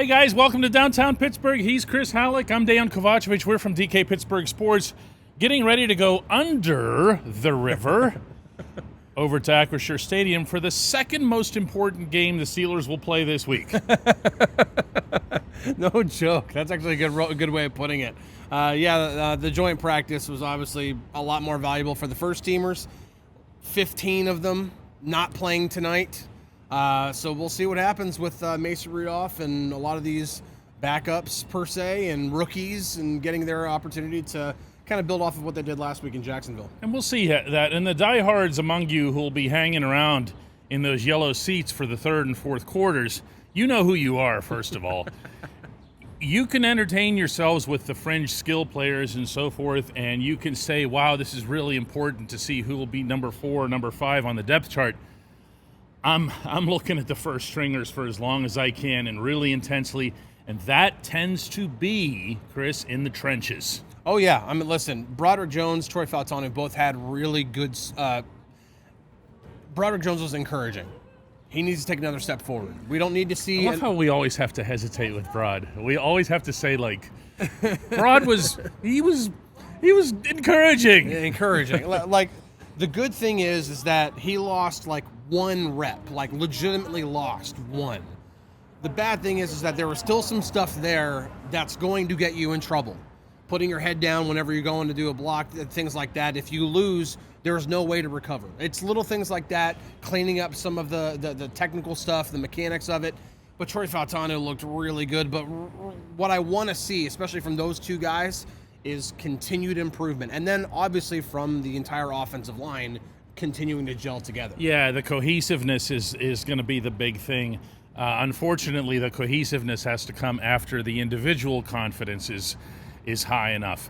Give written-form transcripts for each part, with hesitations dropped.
Hey guys, welcome to downtown Pittsburgh. He's Chris Halicke. I'm Dejan Kovacevic. We're from DK Pittsburgh Sports, getting ready to go under the river over to Acrisure Stadium for the second most important game the Steelers will play this week. No joke. That's actually a good way of putting it. The joint practice was obviously a lot more valuable for the first teamers. 15 of them not playing tonight. So we'll see what happens with Mason Rudolph and a lot of these backups per se and rookies and getting their opportunity to kind of build off of what they did last week in Jacksonville. And we'll see that. And the diehards among you who will be hanging around in those yellow seats for the third and fourth quarters, you know who you are, first of all. You can entertain yourselves with the fringe skill players and so forth, and you can say, wow, this is really important to see who will be number 4 or number 5 on the depth chart. I'm looking at the first stringers for as long as I can and really intensely, and that tends to be, Chris, in the trenches. Oh, yeah. I mean, listen, Broderick Jones, Troy Fautanu both had really good Broderick Jones was encouraging. He needs to take another step forward. We don't need to see... I love how we always have to hesitate with Brod. We always have to say, like, Brod was encouraging. Encouraging. Like, the good thing is that he lost, like, 1 rep. Like, legitimately lost 1. The bad thing is that there was still some stuff there that's going to get you in trouble. Putting your head down whenever you're going to do a block, things like that. If you lose, there's no way to recover. It's little things like that, cleaning up some of the technical stuff, the mechanics of it. But Troy Fautanu looked really good. But what I want to see, especially from those two guys, is continued improvement. And then, obviously, from the entire offensive line, continuing to gel together. Yeah, the cohesiveness is going to be the big thing. Unfortunately, the cohesiveness has to come after the individual confidence is high enough.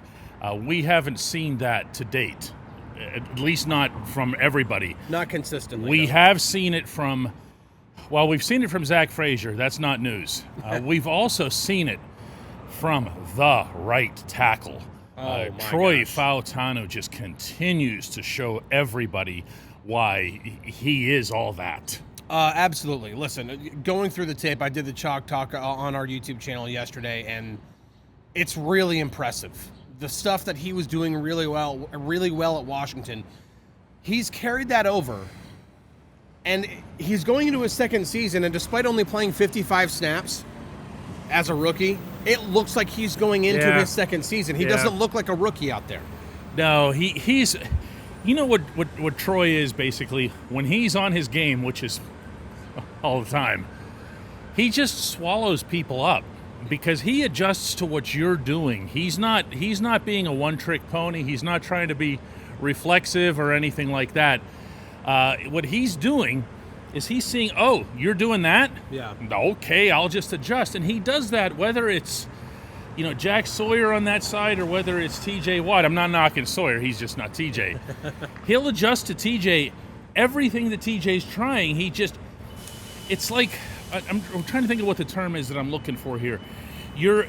We haven't seen that to date, at least not from everybody. Not consistently. We have seen it from, well, we've seen it from Zach Frazier. That's not news. We've also seen it from the right tackle. Troy Fautanu just continues to show everybody why he is all that. Absolutely. Listen, going through the tape, I did the Chalk Talk on our YouTube channel yesterday, and it's really impressive. The stuff that he was doing really well at Washington, he's carried that over, and he's going into his second season, and despite only playing 55 snaps as a rookie, it looks like he's going into his second season. He doesn't look like a rookie out there. No, he's... You know what Troy is, basically? When he's on his game, which is all the time, he just swallows people up because he adjusts to what you're doing. He's not being a one-trick pony. He's not trying to be reflexive or anything like that. What he's doing is he's seeing, oh, you're doing that? Yeah. Okay, I'll just adjust. And he does that whether it's, Jack Sawyer on that side or whether it's TJ Watt. I'm not knocking Sawyer. He's just not TJ. He'll adjust to TJ. Everything that TJ's trying, it's like, I'm trying to think of what the term is that I'm looking for here. You're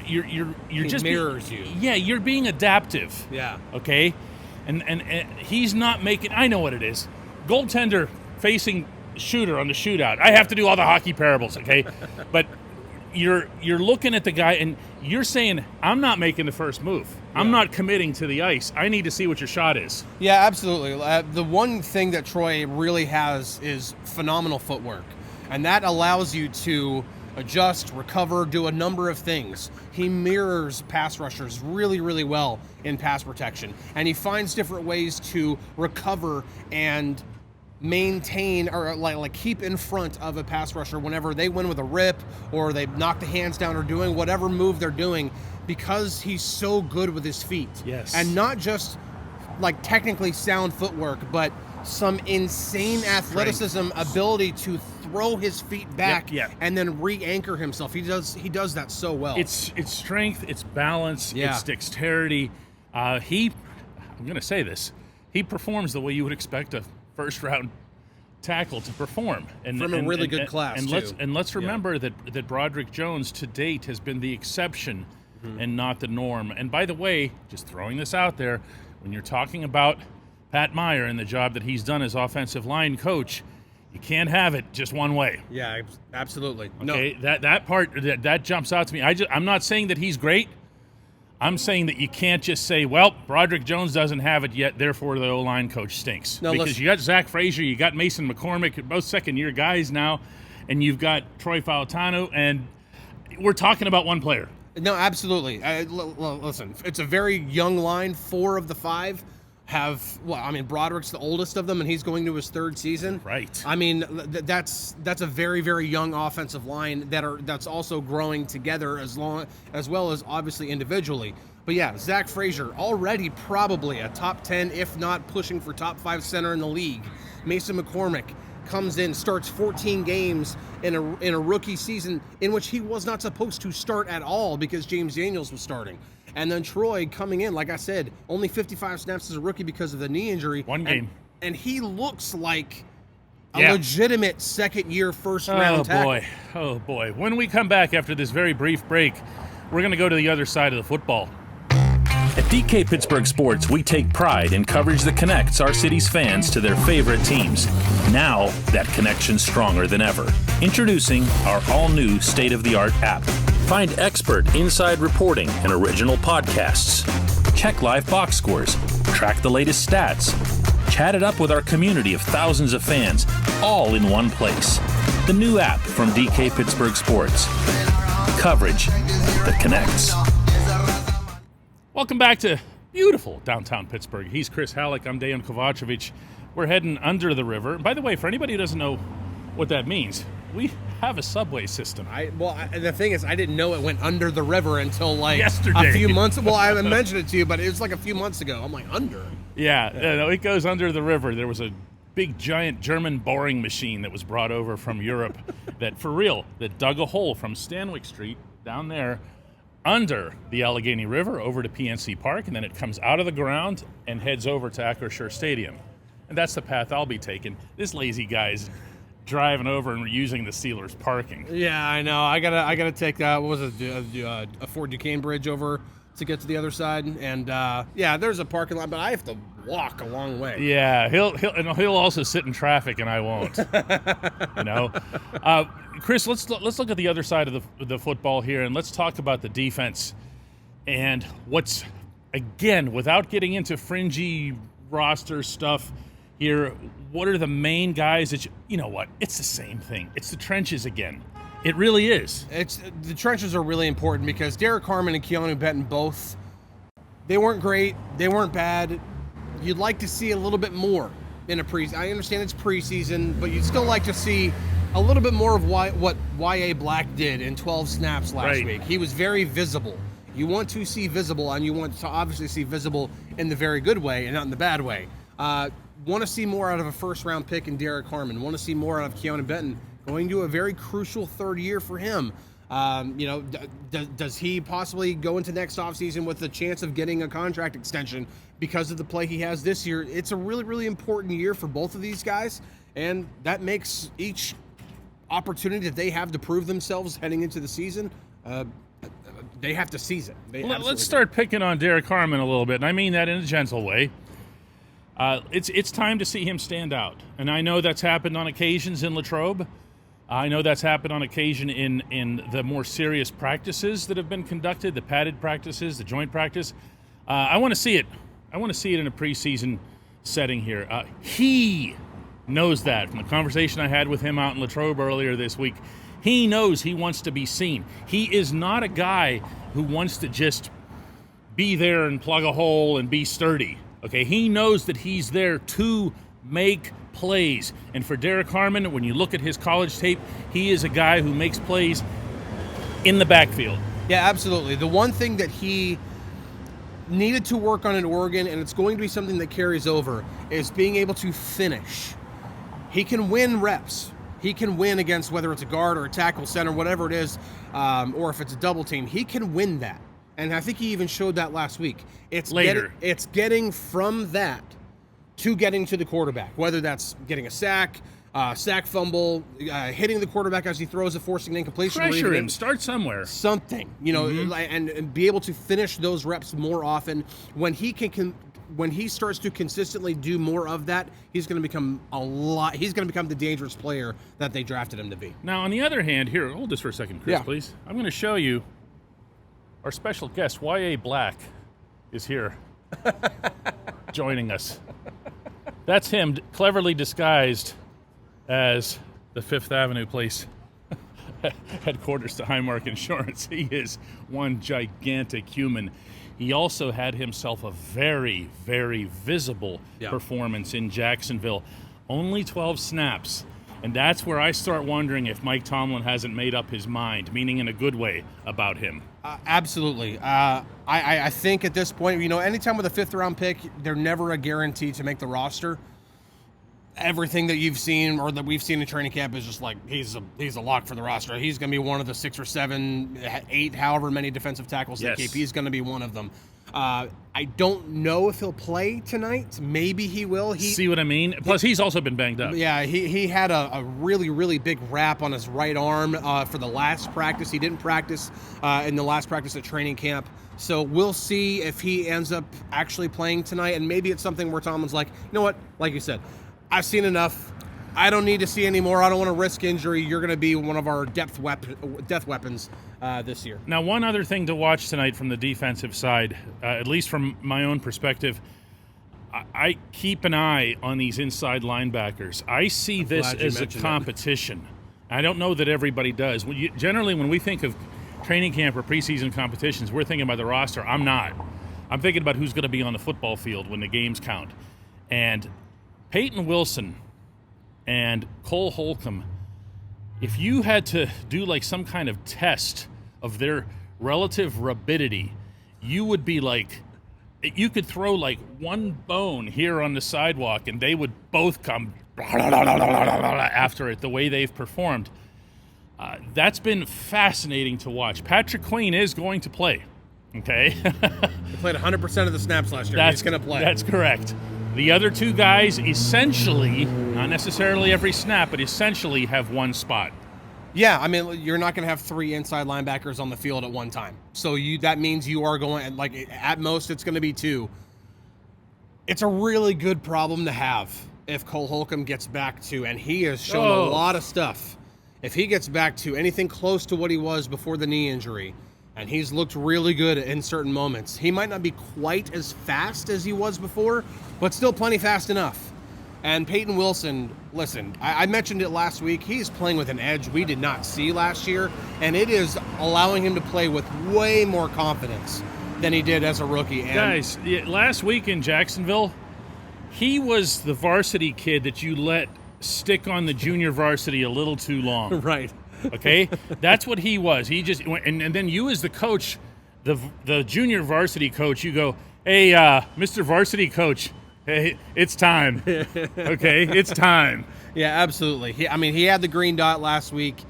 just mirrors you. Yeah, you're being adaptive. Yeah. Okay? And he's not making, I know what it is. Goaltender facing shooter on the shootout. I have to do all the hockey parables, okay? But you're looking at the guy and you're saying, I'm not making the first move. I'm not committing to the ice. I need to see what your shot is. Yeah, absolutely. The one thing that Troy really has is phenomenal footwork. And that allows you to adjust, recover, do a number of things. He mirrors pass rushers really, really well in pass protection. And he finds different ways to recover and maintain or like keep in front of a pass rusher whenever they win with a rip or they knock the hands down or doing whatever move they're doing, because he's so good with his feet. Yes. And not just like technically sound footwork, but some insane athleticism, ability to throw his feet back and then re-anchor himself. He does that so well. It's strength, it's balance, it's dexterity. I'm going to say this. He performs the way you would expect a first-round tackle to perform. And from a really good class, too. Let's remember that Broderick Jones to date has been the exception and not the norm. And by the way, just throwing this out there, when you're talking about Pat Meyer and the job that he's done as offensive line coach, You can't have it just one way. Yeah, absolutely. Okay, No. that part that jumps out to me. I'm not saying that he's great. I'm saying that you can't just say, well, Broderick Jones doesn't have it yet, therefore the O-line coach stinks. No, because listen. you got Zach Frazier, you got Mason McCormick, both second-year guys now, and you've got Troy Fautanu, and we're talking about one player. No, absolutely. Listen, it's a very young line. 4 of the 5 have, Broderick's the oldest of them, and he's going to his 3rd season. Right. I mean, that's a very, very young offensive line that's also growing together as well as obviously individually. But yeah, Zach Frazier, already probably a top 10, if not pushing for top 5 center in the league. Mason McCormick comes in, starts 14 games in a rookie season in which he was not supposed to start at all because James Daniels was starting. And then Troy coming in, like I said, only 55 snaps as a rookie because of the knee injury. One game. And he looks like a legitimate second-year, first-round tackle. Oh, boy. When we come back after this very brief break, we're going to go to the other side of the football. At DK Pittsburgh Sports, we take pride in coverage that connects our city's fans to their favorite teams. Now, that connection's stronger than ever. Introducing our all-new state-of-the-art app. Find expert inside reporting and original podcasts. Check live box scores. Track the latest stats. Chat it up with our community of thousands of fans, all in one place. The new app from DK Pittsburgh Sports. Coverage that connects. Welcome back to beautiful downtown Pittsburgh. He's Chris Halicke. I'm Dejan Kovacevic. We're heading under the river. By the way, for anybody who doesn't know what that means, we have a subway system. The thing is, I didn't know it went under the river until yesterday. A few months. Well, I mentioned it to you, but it was like a few months ago. I'm like, under? Yeah, no, it goes under the river. There was a big, giant German boring machine that was brought over from Europe that dug a hole from Stanwyck Street down there under the Allegheny River over to PNC Park, and then it comes out of the ground and heads over to Acrisure Stadium. And that's the path I'll be taking. This lazy guy's driving over and using the Steelers parking. Yeah, I know. I gotta take what was it, a Fort Duquesne bridge over to get to the other side, and there's a parking lot, but I have to walk a long way. Yeah, he'll also sit in traffic, and I won't. Chris, let's look at the other side of the football here, and let's talk about the defense and what's, again, without getting into fringy roster stuff here, what are the main guys that you know what? It's the same thing. It's the trenches again. It really is. The trenches are really important because Derek Harmon and Keanu Benton both, they weren't great. They weren't bad. You'd like to see a little bit more in a preseason. I understand it's preseason, but you'd still like to see a little bit more of what Y.A. Black did in 12 snaps last week. He was very visible. You want to see visible, and you want to obviously see visible in the very good way and not in the bad way. Want to see more out of a first-round pick in Derek Harmon. Want to see more out of Keanu Benton. Going to a very crucial 3rd year for him. Does he possibly go into next offseason with a chance of getting a contract extension because of the play he has this year? It's a really, really important year for both of these guys, and that makes each opportunity that they have to prove themselves heading into the season, they have to seize it. Let's start picking on Derek Harmon a little bit, and I mean that in a gentle way. It's time to see him stand out, and I know that's happened on occasions in Latrobe. I know that's happened on occasion in the more serious practices that have been conducted, the padded practices, the joint practice. I want to see it. I want to see it in a preseason setting here. He knows that from the conversation I had with him out in Latrobe earlier this week. He knows he wants to be seen. He is not a guy who wants to just be there and plug a hole and be sturdy. Okay, he knows that he's there to make plays. And for Derek Harmon, when you look at his college tape, he is a guy who makes plays in the backfield. Yeah, absolutely. The one thing that he needed to work on in Oregon, and it's going to be something that carries over, is being able to finish. He can win reps. He can win against whether it's a guard or a tackle, center, whatever it is, or if it's a double team. He can win that. And I think he even showed that last week. It's getting from that to getting to the quarterback, whether that's getting a sack fumble, hitting the quarterback as he throws it, forcing an incompletion. Pressure him, start somewhere. Something, and be able to finish those reps more often. When he can when he starts to consistently do more of that, he's going to become he's going to become the dangerous player that they drafted him to be. Now, on the other hand, here, hold this for a second, Chris, Yeah. please. I'm going to show you our special guest, Y.A. Black, is here joining us. That's him, cleverly disguised as the Fifth Avenue place headquarters to Highmark Insurance. He is one gigantic human. He also had himself a very, very visible performance in Jacksonville. Only 12 snaps. And that's where I start wondering if Mike Tomlin hasn't made up his mind, meaning in a good way, about him. Absolutely. I think at this point, anytime with a fifth-round pick, they're never a guarantee to make the roster. Everything that you've seen or that we've seen in training camp is just like he's a lock for the roster. He's going to be one of the 6 or 7, 8, however many defensive tackles they keep. He's going to be one of them. I don't know if he'll play tonight. Maybe he will. See what I mean? Plus, he's also been banged up. Yeah, he had a really, really big wrap on his right arm for the last practice. He didn't practice in the last practice at training camp. So we'll see if he ends up actually playing tonight. And maybe it's something where Tomlin's like, you know what? Like you said, I've seen enough. I don't need to see any more. I don't want to risk injury. You're going to be one of our death weapons this year. Now, one other thing to watch tonight from the defensive side, at least from my own perspective, I keep an eye on these inside linebackers. I see this as a competition. I don't know that everybody does. Generally, when we think of training camp or preseason competitions, we're thinking about the roster. I'm not. I'm thinking about who's going to be on the football field when the games count. And Peyton Wilson and Cole Holcomb, if you had to do like some kind of test of their relative rapidity, you would be like, you could throw like one bone here on the sidewalk and they would both come after it, the way they've performed. That's been fascinating to watch. Patrick Queen is going to play, okay? He played 100% of the snaps last year. He's going to play. That's correct. The other two guys essentially, not necessarily every snap, but essentially have one spot. Yeah, I mean, you're not going to have 3 inside linebackers on the field at one time. So that means you are going, like, at most it's going to be 2. It's a really good problem to have if Cole Holcomb gets back to, and he has shown a lot of stuff. If he gets back to anything close to what he was before the knee injury, and he's looked really good in certain moments, he might not be quite as fast as he was before, but still plenty fast enough. And Peyton Wilson, listen, I mentioned it last week, he's playing with an edge we did not see last year, and it is allowing him to play with way more confidence than he did as a rookie. And guys, last week in Jacksonville, he was the varsity kid that you let stick on the junior varsity a little too long. Right. Okay? That's what he was. He just and then you as the coach, the junior varsity coach, you go, "Hey, Mr. Varsity Coach, hey, it's time." Okay? It's time. Yeah, absolutely. He had the green dot last week.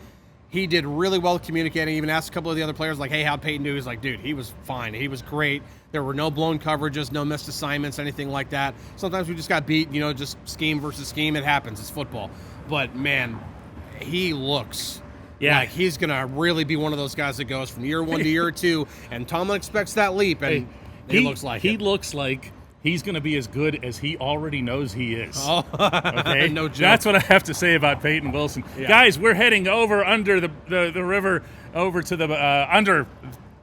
He did really well communicating. Even asked a couple of the other players, like, "Hey, how'd Peyton do?" He's like, "Dude, he was fine. He was great. There were no blown coverages, no missed assignments, anything like that. Sometimes we just got beat, just scheme versus scheme. It happens. It's football. But, man, he looks like he's going to really be one of those guys that goes from year 1 to year 2, and Tomlin expects that leap, and he looks like it. He looks like he's going to be as good as he already knows he is. Oh, okay? No joke. That's what I have to say about Peyton Wilson. Yeah. Guys, we're heading under the river, over to the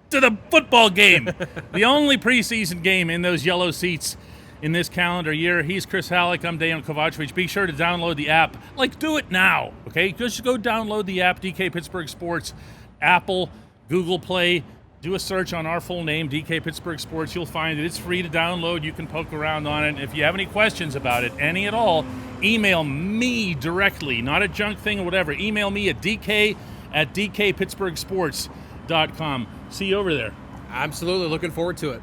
to the football game. The only preseason game in those yellow seats in this calendar year. He's Chris Halicke. I'm Dejan Kovacevic. Be sure to download the app. Do it now, okay? Just go download the app, DK Pittsburgh Sports, Apple, Google Play. Do a search on our full name, DK Pittsburgh Sports. You'll find it. It's free to download. You can poke around on it. And if you have any questions about it, any at all, email me directly, not a junk thing or whatever. Email me at dk@dkpittsburghsports.com. See you over there. Absolutely. Looking forward to it.